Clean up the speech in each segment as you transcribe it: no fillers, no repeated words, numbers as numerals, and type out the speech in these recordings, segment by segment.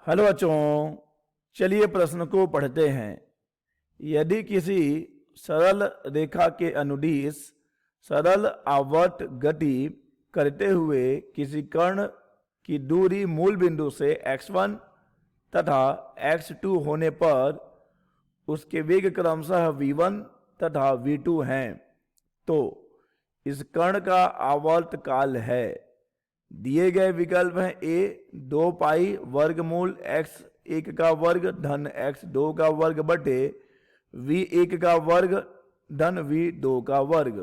Hello बच्चों, चलिए प्रश्न को पढ़ते हैं। यदि किसी सरल रेखा के अनुदिश सरल आवर्त गति करते हुए किसी कण की दूरी मूल बिंदु से x1 तथा x2 होने पर उसके वेग क्रमशः v1 तथा v2 हैं, तो इस कण का आवर्त काल है। दिए गए विकल्प हैं ए 2 पाई वर्गमूल x1 का वर्ग धन x2 का वर्ग बटे v1 का वर्ग धन v2 का वर्ग।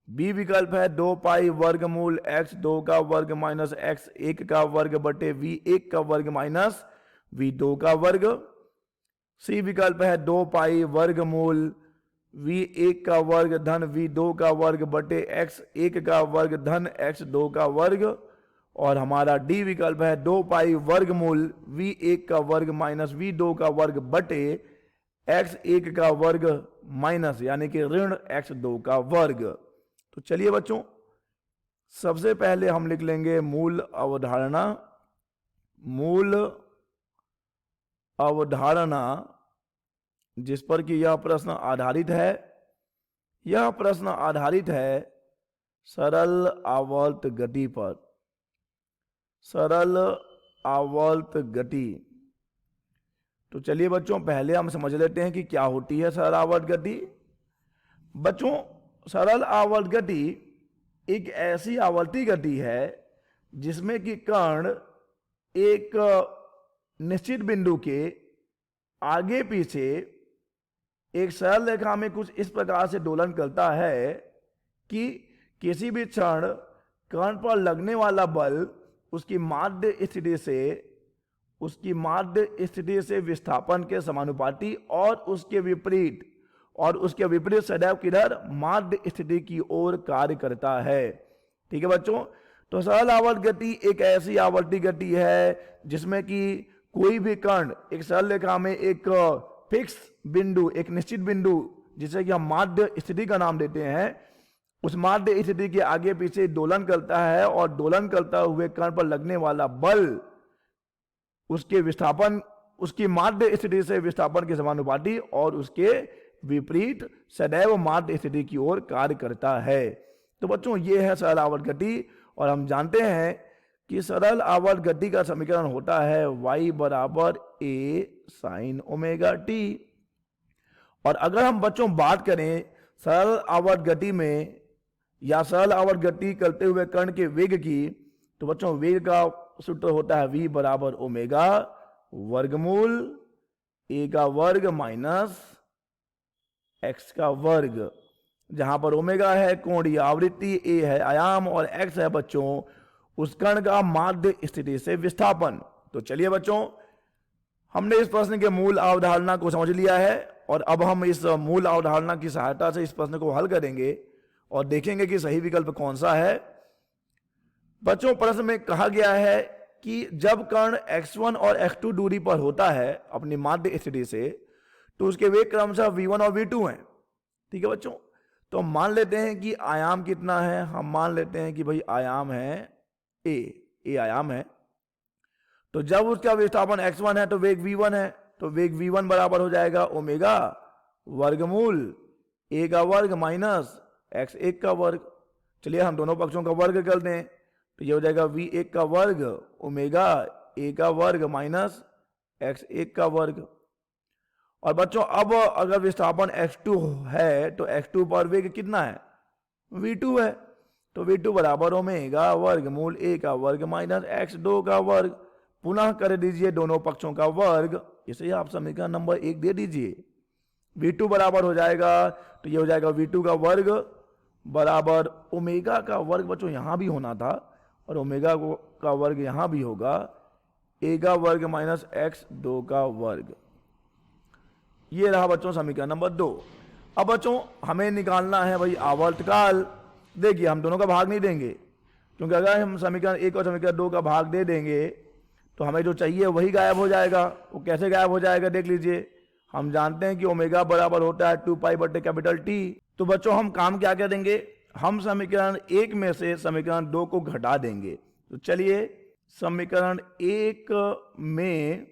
बी विकल्प है 2 पाई वर्गमूल x2 का वर्ग माइनस x1 का वर्ग बटे v1 का वर्ग माइनस v2 का वर्ग। सी विकल्प है 2 पाई वर्गमूल v1 का वर्ग धन v2 का वर्ग बटे x1 का वर्ग धन x2 का वर्ग। और हमारा डी विकल्प है 2 पाई वर्गमूल v1 का वर्ग माइनस v2 का वर्ग बटे x1 का वर्ग माइनस यानी कि ऋण x2 का वर्ग। तो चलिए बच्चों, सबसे पहले हम लिख लेंगे मूल अवधारणा। मूल अवधारणा जिस पर कि यह प्रश्न आधारित है, यह प्रश्न आधारित है सरल आवर्त गति पर। सरल आवर्त गति। तो चलिए बच्चों, पहले हम समझ लेते हैं कि क्या होती है सरल आवर्त गति। बच्चों, सरल आवर्त गति एक ऐसी आवर्ती गति है जिसमें कि कण एक निश्चित बिंदु के आगे पीछे एक सरल रेखा में कुछ इस प्रकार से दोलन करता है कि किसी भी क्षण कण पर लगने वाला बल उसकी माध्य स्थिति से विस्थापन के समानुपाती और उसके विपरीत सदैव किधर माध्य स्थिति की ओर कार्य करता है। ठीक है बच्चों, तो सरल आवर्त गति एक ऐसी आवर्ती गति है जिसमें कि कोई भी कण एक सरल रेखा में एक फिक्स बिंदु, एक निश्चित बिंदु जिसे कि हम माध्य स्थिति का नाम देते हैं, उस माध्य स्थिति के आगे पीछे दोलन करता है और दोलन करता हुए कण पर लगने वाला बल उसकी माध्य स्थिति से विस्थापन के समानुपाती और उसके विपरीत सदैव माध्य स्थिति की ओर कार्य करता है। तो बच्चों, ये है सरल आवर्त गति। और हम जानते हैं कि सरल आवर्त गति का समीकरण होता है y बराबर a sin ओमेगा t। और अगर हम बच्चों बात करें सरल आवर्त गति में या सरल आवर्त गति करते हुए कण के वेग की, तो बच्चों वेग का सूत्र होता है v बराबर ओमेगा वर्गमूल a का वर्ग माइनस x का वर्ग, जहां पर ओमेगा है कोणीय आवृत्ति, a है आयाम और x है बच्चों उस कण का माध्य स्थिति से विस्थापन। तो चलिए बच्चों, हमने इस प्रश्न के मूल अवधारणा को समझ लिया है और अब हम इस मूल अवधारणा की सहायता से इस प्रश्न को हल करेंगे और देखेंगे कि सही विकल्प कौन सा है। बच्चों, प्रश्न में कहा गया है कि जब कण x1 और x2 दूरी पर होता है अपनी माध्य स्थिति से, तो उसके वेग क्रमशः v1 और v2 हैं। ठीक है बच्चों, तो हम मान लेते हैं कि आयाम कितना है। हम मान लेते हैं कि भाई आयाम है a आयाम है। तो जब उसका विस्थापन x1 है तो वेग v1 है, तो वेग v1 बराबर हो जाएगा ओमेगा वर्गमूल a का वर्ग माइनस x1 का वर्ग। चलिए हम दोनों पक्षों का वर्ग कर दें, तो ये हो जाएगा v1 का वर्ग ओमेगा a का वर्ग माइनस x1 का वर्ग। और बच्चों, अब अगर विस्थापन x2 है तो x2 पर वेग कितना है, v2 है, तो v2 बराबर ओमेगा वर्गमूल a का वर्ग माइनस x2 का वर्ग। पुनः कर दीजिए दोनों पक्षों का वर्ग, इसे आप समीकरण नंबर 1 दे दीजिए। v2 बराबर हो जाएगा, तो ये हो जाएगा v2 का वर्ग बराबर ओमेगा का वर्ग, बच्चों यहां भी होना था और ओमेगा का वर्ग यहां भी होगा, a का वर्ग माइनस x2 का वर्ग। ये रहा बच्चों समीकरण नंबर 2। अब बच्चों हमें निकालना है भाई आवर्त काल। देखिए, हम दोनों का भाग नहीं देंगे, क्योंकि अगर हम समीकरण 1 और समीकरण 2 का भाग दे देंगे तो हमें जो चाहिए वही गायब हो जाएगा। वो कैसे गायब हो जाएगा देख लीजिए। हम जानते हैं कि ओमेगा बराबर होता है 2 पाई बटे कैपिटल T। तो बच्चों हम काम क्या करेंगे, हम समीकरण 1 में से समीकरण 2 को घटा देंगे। तो चलिए समीकरण एक में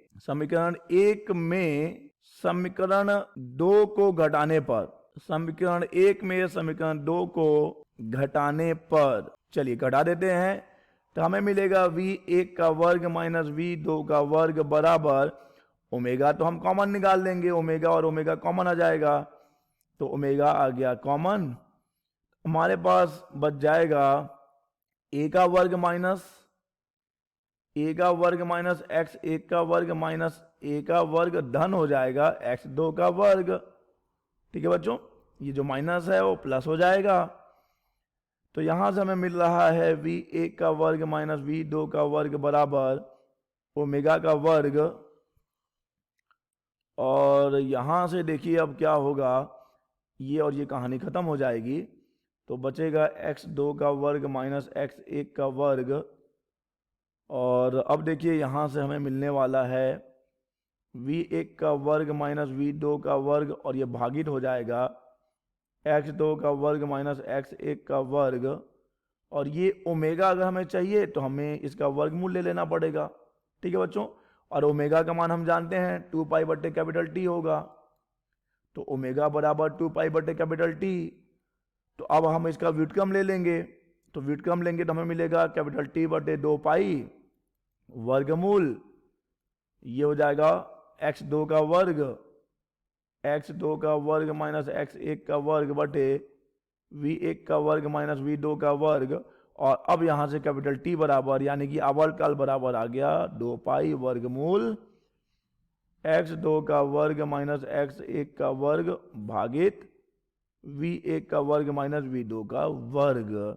समीकरण दो को घटाने पर, समीकरण एक में समीकरण दो को घटाने पर, चलिए घटा देते हैं, तो हमें मिलेगा v1 का वर्ग माइनस v2 का वर्ग बराबर ओमेगा, तो हम कॉमन निकाल लेंगे, ओमेगा और ओमेगा कॉमन आ जाएगा, तो ओमेगा आ गया कॉमन। हमारे पास बच जाएगा a का वर्ग माइनस x1 का वर्ग माइनस a का वर्ग धन हो जाएगा x2 का वर्ग। ठीक है बच्चों, ये जो माइनस है वो प्लस हो जाएगा, तो यहां से हमें मिल रहा है v1 का वर्ग माइनस v2 का वर्ग बराबर ओमेगा का वर्ग। और यहां से देखिए अब क्या होगा, ये और ये कहानी खत्म हो जाएगी, तो बचेगा x2 का वर्ग माइनस x1 का वर्ग। और अब देखिए यहाँ से हमें मिलने वाला है v1 का वर्ग माइनस v2 का वर्ग, और ये भागित हो जाएगा x2 का वर्ग माइनस x1 का वर्ग। और ये ओमेगा अगर हमें चाहिए तो हमें इसका वर्गमूल ले लेना पड़ेगा। ठीक है बच्चों, और ओमेगा का मान हम जानते हैं 2 पाई बटे कैपिटल टी होगा, तो ओमेगा बराबर 2 पाई बटे कैपिटल टी। तो अब हम इसका व्युत्क्रम ले लेंगे, तो व्युत्क्रम लेंगे तो हमें मिलेगा कैपिटल टी बटे 2 पाई वर्गमूल, ये हो जाएगा x2 का वर्ग माइनस x1 का वर्ग बटे v1 का वर्ग माइनस v2 का वर्ग। और अब यहां से कैपिटल टी बराबर यानी कि आवर्तकाल बराबर आ गया 2 पाई वर्गमूल x2 का वर्ग माइनस x1 का वर्ग भागित v1 का वर्ग माइनस v2 का वर्ग।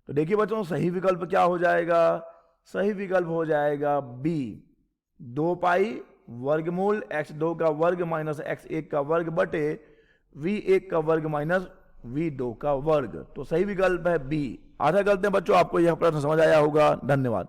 तो देखिए बच्चों, सही विकल्प क्या हो जाएगा? सही विकल्प हो जाएगा बी, 2 पाई वर्गमूल x2 का वर्ग माइनस x1 का वर्ग बटे v1 का वर्ग माइनस v2 का वर्ग। तो सही विकल्प है बी। आशा करते हैं बच्चों आपको यह प्रश्न समझ आया होगा। धन्यवाद।